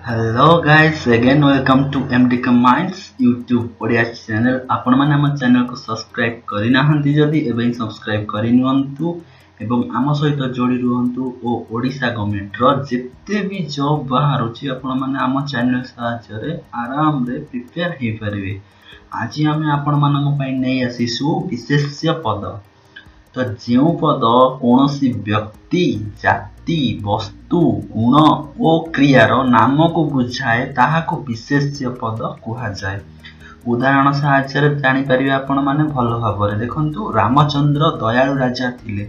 Hello guys, again welcome to MDK Minds YouTube Odia channel. आपण माने हम चैनल को सब्सक्राइब करि नाहंती जदी एबे सब्सक्राइब करि नियंतु एवं आम सहित जोड़ी रुहंतु ओ ओडिशा गवर्नमेंट रो जेते भी जॉब बाहरुची आपण माने हम चैनल सहायता रे आराम रे प्रिपेयर हे परिबे। आज हम आपण मानक पई नै आसीसु विशेष्य पद। तो जो पद कौनसी व्यक्ति जाति वस्तु गुण और क्रियार नाम को बुझाए ताहाको विशेष्य पद कहा जाए। उदाहरण साहाय्य जानी परिबे आपण माने भल भाबरे देखंतु रामचंद्र दयालु राजा थिले।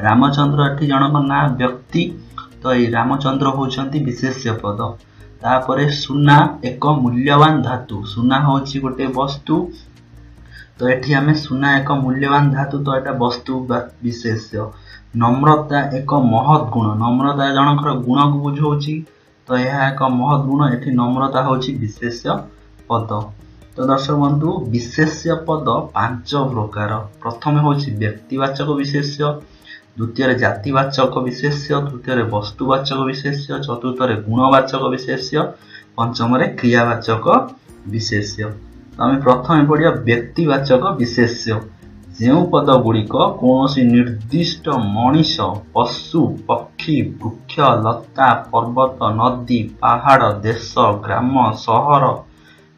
रामचंद्र एठी जनक ना व्यक्ति तो ए रामचंद्र होचंती विशेष्य पद। तापरे सुना एक मूल्यवान धातु। सुना होची गोटे वस्तु तो एठी हमें सुना एक मूल्यवान धातु तो एटा वस्तु विशेष्य। नम्रता एक महत् गुण। नम्रता जनकर गुण को बुझौची तो यह एक महत् गुण। एठी नम्रता होची विशेष्य पद। तो दर्शक बंधु विशेष्य पद पांच प्रकार। प्रथम होची व्यक्तिवाचक विशेष्य, द्वितीय जातिवाचक विशेष्य, तृतीय वस्तुवाचक विशेष्य, चतुर्थ गुणवाचक विशेष्य, पंचम क्रियावाचक विशेष्य। आम प्रथम पढ़िया व्यक्तिवाचक विशेष्य। जो पद गुड़िक कौन निर्दिष्ट मनीष पशु पक्षी वृक्ष लता पर्वत नदी पहाड़ देश ग्राम सहर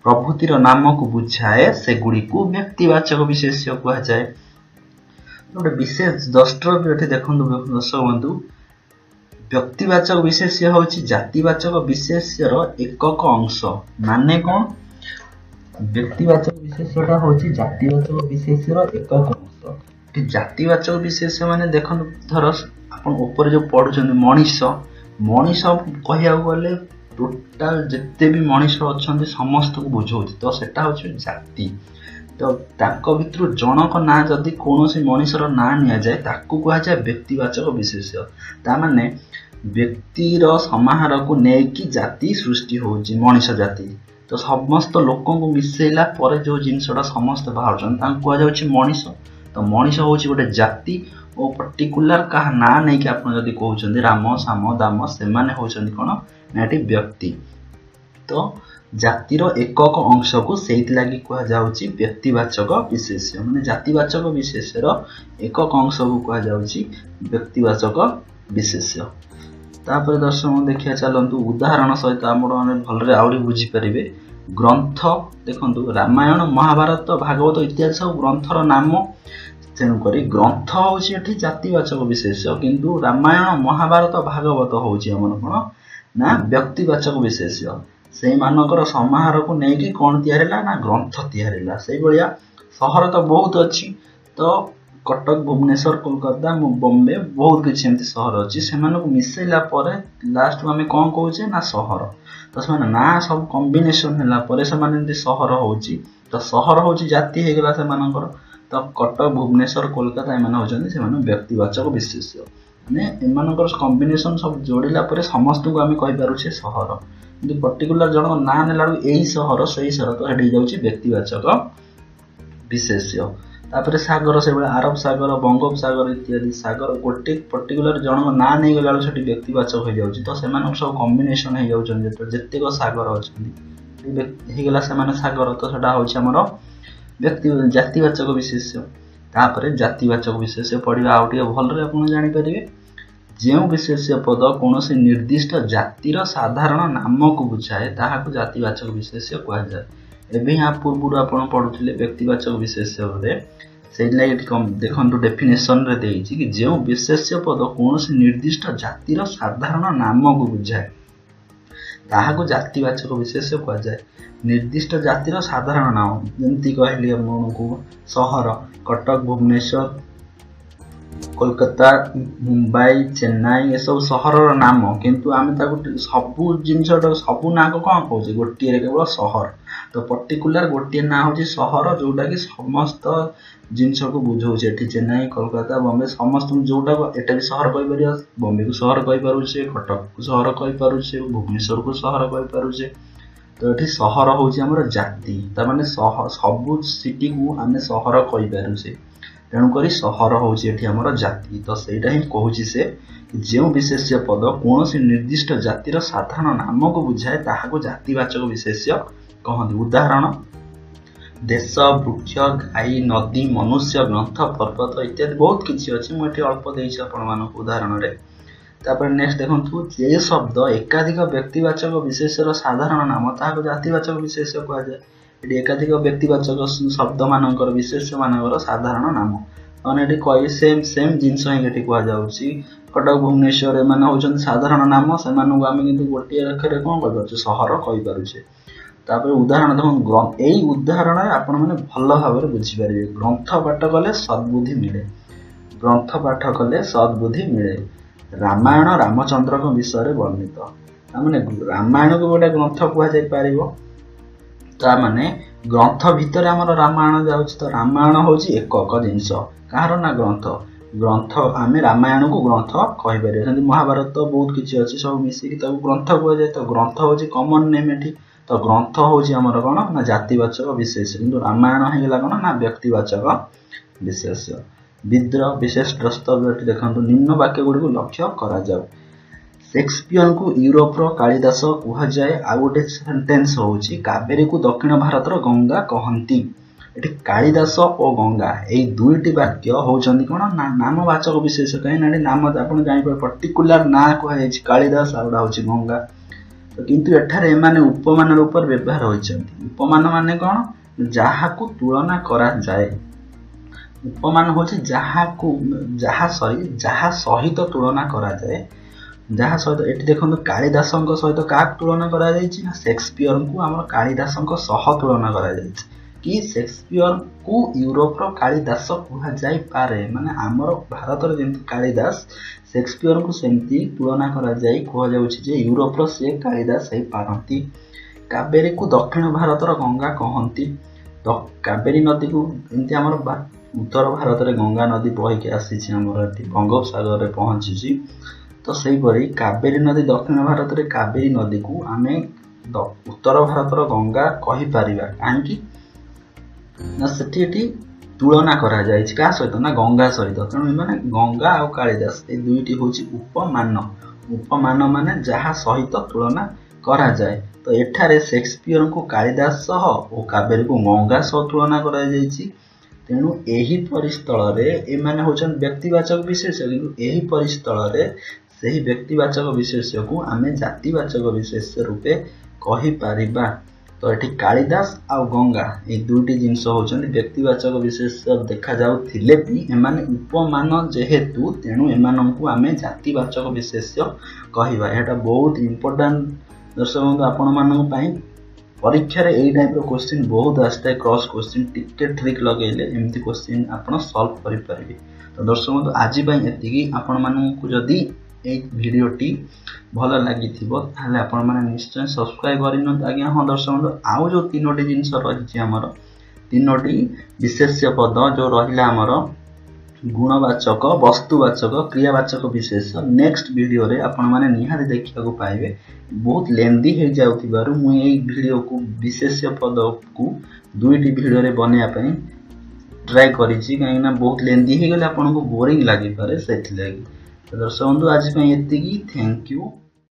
प्रभृतिर नाम को बुझाए से गुड़िक व्यक्तिवाचक विशेष्य कह जाए। गोटे विशेष दस्टर देखो दर्शक बंधु व्यक्तिवाचक विशेष्य हूँ जातिवाचक विशेष्यर एकक अंश। माने कौन व्यक्तिवाचक विशेष्यटा होची जातिवाचक विशेष्यर एकक अंश। जातिवाचक विशेष्य माने देखो धर आपण ऊपर जो पढुछन मनीष मनीष कहिया गले टोटल जत्ते भी मनीष अछंती समस्त को बुझौती तो सेटा होची जाति। तो ताको भितर जनक ना जदी कोनोसी मनीषर ना निया जाय ताकू कहा जाय व्यक्तिवाचक विशेष्य। ता माने व्यक्तिर समाहार को नेकी जाति सृष्टि होची मनीष जाति। तो समस्त लोकों को मिसेला पर जो जिनसटा समस्त बाहर कह जाउछि मनीष। तो मनीष होछि गोटे जाति और पर्टिकुलर कहा ना नहीं कि आपण जदी कहउछन्ती राम साम दाम से माने होछन्ती कोन नाटी व्यक्ति। तो जातिर एकक अंश को सेति लागि कह जाउछि व्यक्तिवाचक विशेष्य। माने जातिवाचक विशेष्यर एकक अंश को कह जाउछि व्यक्तिवाचक विशेष्य। तापर दर्शक देखिया चलंतु उदाहरण सहित आमर भलरे आउरी बुझी परिबे। ग्रंथ देखंतु रामायण महाभारत भागवत इत्यादि सब ग्रंथर नाम। तेणु करी ग्रंथ होछि एठी जातिवाचक विशेष्य किंतु रामायण महाभारत भागवत होछि हमन कोन ना व्यक्तिवाचक विशेष्य। सेही मानकर समाहार को नेकी कोन तयारिला ना ग्रंथ तयारिला। सेही बलिया शहर तो बहुत अछि। तो कटक भुवनेश्वर कोलकाता बॉम्बे बहुत किसी एमती सहर अच्छी से मिसेला लास्ट में कौन कहे ना सहर। तो से ना सब कॉम्बिनेशन है सहर हो। तो सहर हूँ जाति होगा से तो कटक भुवनेश्वर कोलकाता एम होती व्यक्तिवाचक विशेष्य। माने एम कॉम्बिनेशन सब जोड़िला समस्त को आम कहीपे सहर कि पर्टिकुलर जन ना नेला यही सहर से सहर तो ये जाऊँगी व्यक्तिवाचक विशेष्य। तापर सागर से अरब सागर बंगोप सागर इत्यादि सागर गोटे पर्टिकुलर जन ना नहीं गला से व्यक्तिवाचक हो जाउछि। तो सेमान सब कॉम्बिनेशन हो जाउछन जत्तेक सागर अछंती गला से सागर तो सेटा होछि हमर व्यक्ति जातिवाचक विशेष्य। तापर जातिवाचक विशेष्य पढ़िबा आउ टिके भलरे आपण जानि परिबे। जेउ विशेष्य पद कोनोसी निर्दिष्ट जातिर साधारण नाम को बुझाए ताहाको जातिवाचक विशेष्य कहा जाए। एबे यहाँ पूर्व आपण पढ़ुथिले व्यक्तिवाचक विशेष्य रे से देखो डेफिनेशन रे देइछि कि जो विशेष्य पद कोनोसी निर्दिष्ट जातिर साधारण नाम को बुझाए ताहाको जातिवाचक विशेष्य कहा जाए। निर्दिष्ट जातिर साधारण नाम जेमति कहली हमको सहर कटक भुवनेश्वर कोलकाता मुंबई चेन्नई ये सब सहर नाम किंतु आम सबू जिन सबू ना को कौन कहे गोटे केवल सहर। तो पर्टिकुलर गोटे ना हूँ सहर जोटा कि समस्त जिनस को बुझाऊे। एटी चेन्नई कोलकाता बॉम्बे समस्त जोटा एटा भी सहर कहीपर बॉम्बे को सहर कहीपे कटक को सहर कहीपे भुवनेश्वर को सहर कहीपे। तो ये सहर हूँ आमर जाति तार सबू सिटी को आम सहर कहीपे। तेणुक सहर हूँ ये आमर जाति तो सहीटा ही कहूँ से जो विशेष्य पद कौन निर्दिष्ट जातिर साधारण नाम को बुझाए ताहाको जातिवाचक विशेष्य कहते। उदाहरण देश वृक्ष गाई नदी मनुष्य ग्रंथ पर्वत इत्यादि बहुत किसी अच्छी मुझे अल्प देती उदाहरण रे। तापर नेक्स्ट देखो जे शब्द एकाधिक व्यक्तिवाचक विशेषर साधारण नाम ताहाको जातिवाचक विशेष्य कहुए। ये एकाधिक व्यक्तिवाचक शब्द मानकर विशेष्य मानकर साधारण नाम मैंने कही सेम सेम जिनस ही कहुच्छी कटक भुवनेश्वर एम हूँ साधारण नाम से आम कि गोटे अक्षर कौन कहीपर सहर कहीपे। तापर उदाहरण देखो यही उदाहरण आपण मैंने भल भाव बुझीपारे ग्रंथ पाठ कले सद्बुद्धि मिले ग्रंथ पाठ कले सद्बुद्धि मिले। रामायण रामचंद्र विषय वर्णित मैंने रामायण को गोटे ग्रंथ कहुपर ताने ग्रंथ भितर आम रामायण जाऊँ तो रामायण हूँ एकक जिनस कहार ना ग्रंथ ग्रंथ आम रामायण को ग्रंथ कहीपर। महाभारत तो बहुत किसी अच्छी सब मिसिकी ग्रंथ कहुए तो ग्रंथ हूँ कमन नेम एटी तो ग्रंथ हूँ आमर कौन ना जातिवाचक विशेष किंतु रामायण होगा कौन ना व्यक्तिवाचक विशेष। विद्रोह विशेष द्रष्टव्य देखो निम्न वाक्य गुड़ी लक्ष्य करा जाऊ। शेक्सपियर को यूरोपर कालिदास कहुए आ गोटे सेंटेंस हूँ कावेरी को दक्षिण भारतर गंगा कहती। ये कालिदास और गंगा यही दुईटी वाक्य होती कौन ना नामवाचक विशेष कहीं नाम आप जापर पर्टिकुलर ना कहुई कालिदास आउटा हूँ गंगा तो किंतु एठारे एमाने उपमान रूप व्यवहार होती। उपमान माने कौन जहाँ को तुलना करा जाए उपमान हूँ जहाँ सहित तुलना करा जाए जहाँ सहित ये देखो कालिदास सहित क्या तुलना करा शेक्सपियर को आम कालिदास सह तुलना करा कि शेक्सपियर को यूरोपर कालिदास कहुए माने आमर भारत जमी कालिदास शेक्सपियर को सेमती तुलना करा कहुचे यूरोपर से कालिदास हो पारती। कावेरी को दक्षिण भारतर गंगा कहती तो कावेरी नदी को एमती आम उत्तर भारत में गंगा नदी बहीकि आसी बंगोपसागर में पहुँची तो सहीपरी कावेरी नदी दक्षिण भारत में कावेरी नदी को आम उत्तर भारतर गंगा कहीपर कहीं ना से तुलना करा जाए क्या सहित ना गंगा सहित तेणु माने गंगा और कालिदास ये दुईटी हूँ उपमान। उपमान माने जहाँ सहित तुलना करा जाए तो एठारे शेक्सपियर को कालिदास सह और कावेरी को गंगा सह तुलना करा जायछि। तेणु यही परिस्थल एमाने होचन व्यक्तिवाचक विशेष किंतु यही परिस्थल से व्यक्तिवाचक विशेष को आम जातिवाचक विशेष रूपे कहीपर। तो ये कालिदास आउ गंगा ये दुईटी जिनस होचन व्यक्तिवाचक विशेष देखा जाउथिले भी एमाने उपमान जेहेतु तेणु एमानंकु आमे जातिवाचक विशेष कहिबा। एटा बहुत इंपोर्टेंट दर्शक बंधु आपण मानन पई परीक्षा रे एई टाइप रो क्वेश्चन बहुत आस्ते क्रॉस क्वेश्चन टिके ट्रिक लगेले एमती क्वेश्चन आपण सॉल्व करि परिबे। तो दर्शक बंधु आज पई एतिकी आपण माननकु जदी ए भिडियोटी भल लगी ताहले आपण माने निश्चय सब्सक्राइब करिन आज्ञा। हाँ दर्शक बंधु आउ जो तीनोटी जिनस रही आमर तीनोटी विशेष्य पद जो रहिला आमर गुणवाचक वस्तुवाचक क्रियावाचक विशेष नेक्स्ट वीडियो रे आपण माने निहाती देखिया को पाइबे। बहुत लेंदी हो जाउतिबारु मु एई वीडियो को विशेष्य पद को दुईटी वीडियो रे बनेया पई ट्राई करिछि काहेना बहुत लेंदी हो गले आपण को बोरिंग लागि पारे सेथि लागि। दर्शक बंधु आज एतिकी थैंक यू।